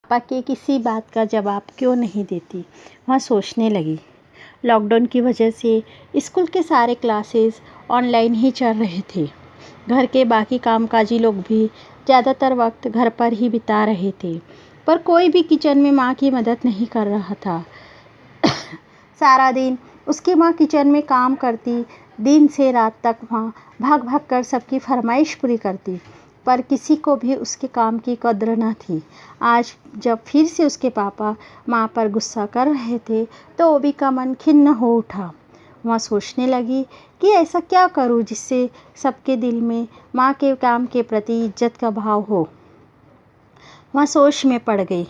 पापा के किसी बात का जवाब क्यों नहीं देती। वह सोचने लगी। लॉकडाउन की वजह से स्कूल के सारे क्लासेस ऑनलाइन ही चल रहे थे। घर के बाकी कामकाजी लोग भी ज़्यादातर वक्त घर पर ही बिता रहे थे, पर कोई भी किचन में माँ की मदद नहीं कर रहा था। सारा दिन उसकी माँ किचन में काम करती, दिन से रात तक वहाँ भाग भाग कर सबकी फरमाइश पूरी करती, पर किसी को भी उसके काम की कद्र न थी। आज जब फिर से उसके पापा माँ पर गुस्सा कर रहे थे तो ओवी का मन खिन्न हो उठा। वह सोचने लगी कि ऐसा क्या करूँ जिससे सबके दिल में माँ के काम के प्रति इज्जत का भाव हो। वह सोच में पड़ गई।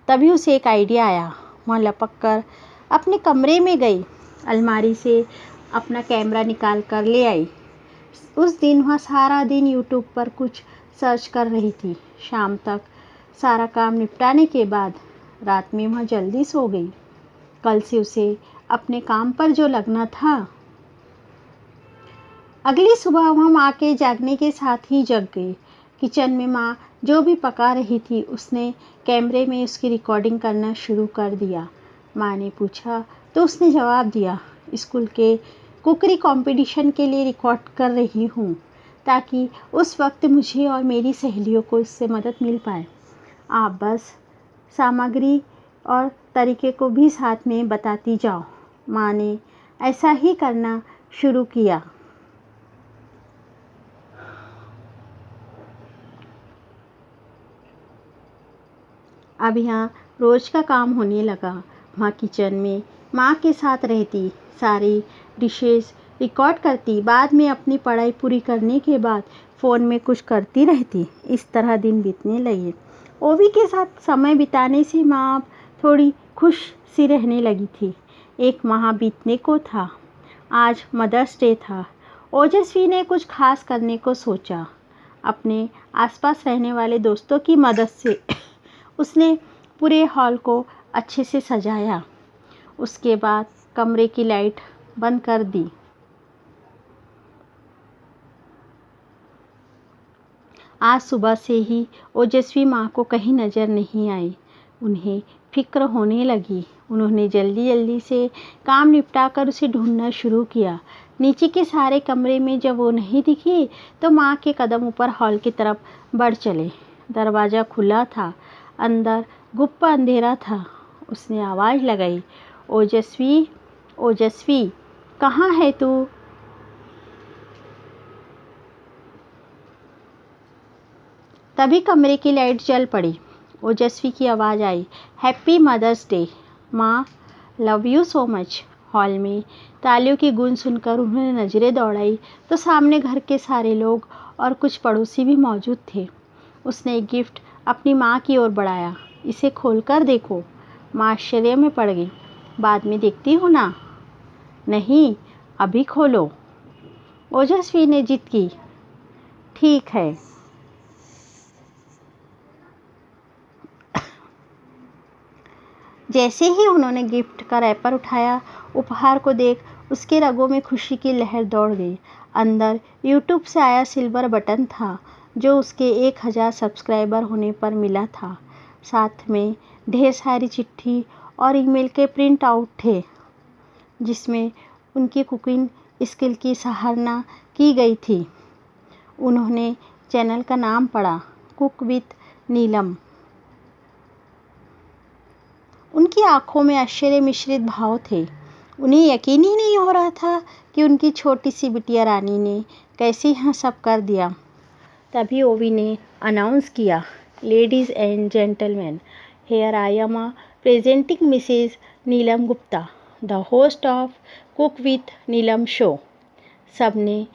तभी उसे एक आइडिया आया। वह लपक कर अपने कमरे में गई, अलमारी से अपना कैमरा निकाल कर ले आई। उस दिन वह सारा दिन यूट्यूब पर कुछ सर्च कर रही थी। शाम तक सारा काम निपटाने के बाद रात में वह जल्दी सो गई। कल से उसे अपने काम पर जो लगना था। अगली सुबह वह माँ के जागने के साथ ही जग गई। किचन में माँ जो भी पका रही थी उसने कैमरे में उसकी रिकॉर्डिंग करना शुरू कर दिया। माँ ने पूछा तो उसने जवाब दिया, स्कूल के कुकरी कंपटीशन के लिए रिकॉर्ड कर रही हूँ ताकि उस वक्त मुझे और मेरी सहेलियों को इससे मदद मिल पाए। आप बस सामग्री और तरीके को भी साथ में बताती जाओ। माँ ने ऐसा ही करना शुरू किया। अब यहाँ रोज़ का काम होने लगा। वहाँ किचन में माँ के साथ रहती, सारी डिशेस रिकॉर्ड करती, बाद में अपनी पढ़ाई पूरी करने के बाद फ़ोन में कुछ करती रहती। इस तरह दिन बीतने लगे। ओवी के साथ समय बिताने से माँ थोड़ी खुश सी रहने लगी थी। एक माह बीतने को था। आज मदर्स डे था। ओजस्वी ने कुछ खास करने को सोचा। अपने आसपास रहने वाले दोस्तों की मदद से उसने पूरे हॉल को अच्छे से सजाया। उसके बाद कमरे की लाइट बंद कर दी। आज सुबह से ही ओजस्वी माँ को कहीं नज़र नहीं आई। उन्हें फिक्र होने लगी। उन्होंने जल्दी जल्दी से काम निपटाकर उसे ढूंढना शुरू किया। नीचे के सारे कमरे में जब वो नहीं दिखी तो माँ के कदम ऊपर हॉल की तरफ बढ़ चले। दरवाज़ा खुला था। अंदर गुप्पा अंधेरा था। उसने आवाज़ लगाई, ओजस्वी, ओजस्वी, कहाँ है तू? तभी कमरे की लाइट जल पड़ी। ओजस्वी की आवाज़ आई, हैप्पी मदर्स डे माँ, love you so much. Hall में तालियों की गूंज सुनकर उन्होंने नज़रें दौड़ाई तो सामने घर के सारे लोग और कुछ पड़ोसी भी मौजूद थे। उसने एक गिफ्ट अपनी माँ की ओर बढ़ाया। इसे खोलकर देखो। माँ आश्चर्य में पड़ गई। बाद में देखती हो ना? नहीं, अभी खोलो। ओजस्वी ने जिद की। ठीक है। जैसे ही उन्होंने गिफ्ट का रैपर उठाया, उपहार को देख उसके रगों में खुशी की लहर दौड़ गई। अंदर यूट्यूब से आया सिल्वर बटन था जो उसके 1000 सब्सक्राइबर होने पर मिला था। साथ में ढेर सारी चिट्ठी और ईमेल के प्रिंट आउट थे जिसमें उनकी कुकिंग स्किल की सराहना की गई थी। उन्होंने चैनल का नाम पढ़ा, कुक विथ नीलम। उनकी आंखों में आश्चर्य मिश्रित भाव थे। उन्हें यकीन ही नहीं हो रहा था कि उनकी छोटी सी बिटिया रानी ने कैसे यहाँ सब कर दिया। तभी ओवी ने अनाउंस किया, ladies and gentleman, here I am presenting Mrs Neelam Gupta, the host of cook with Neelam show. सबने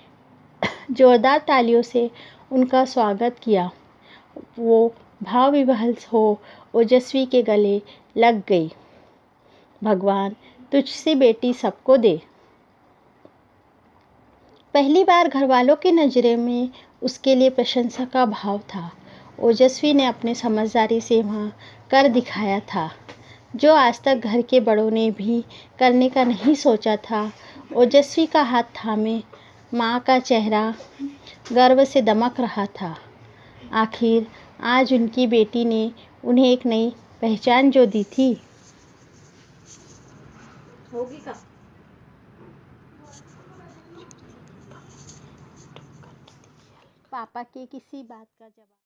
जोरदार तालियों से उनका स्वागत किया। वो भाव विभल हो ओजस्वी के गले लग गई। भगवान तुझसे बेटी सबको दे। पहली बार घरवालों की नज़रों में उसके लिए प्रशंसा का भाव था। ओजस्वी ने अपने समझदारी से वहाँ कर दिखाया था जो आज तक घर के बड़ों ने भी करने का नहीं सोचा था। ओजस्वी का हाथ थामे माँ का चेहरा गर्व से दमक रहा था। आखिर आज उनकी बेटी ने उन्हें एक नई पहचान जो दी थी। होगी का पापा के किसी बात का जवाब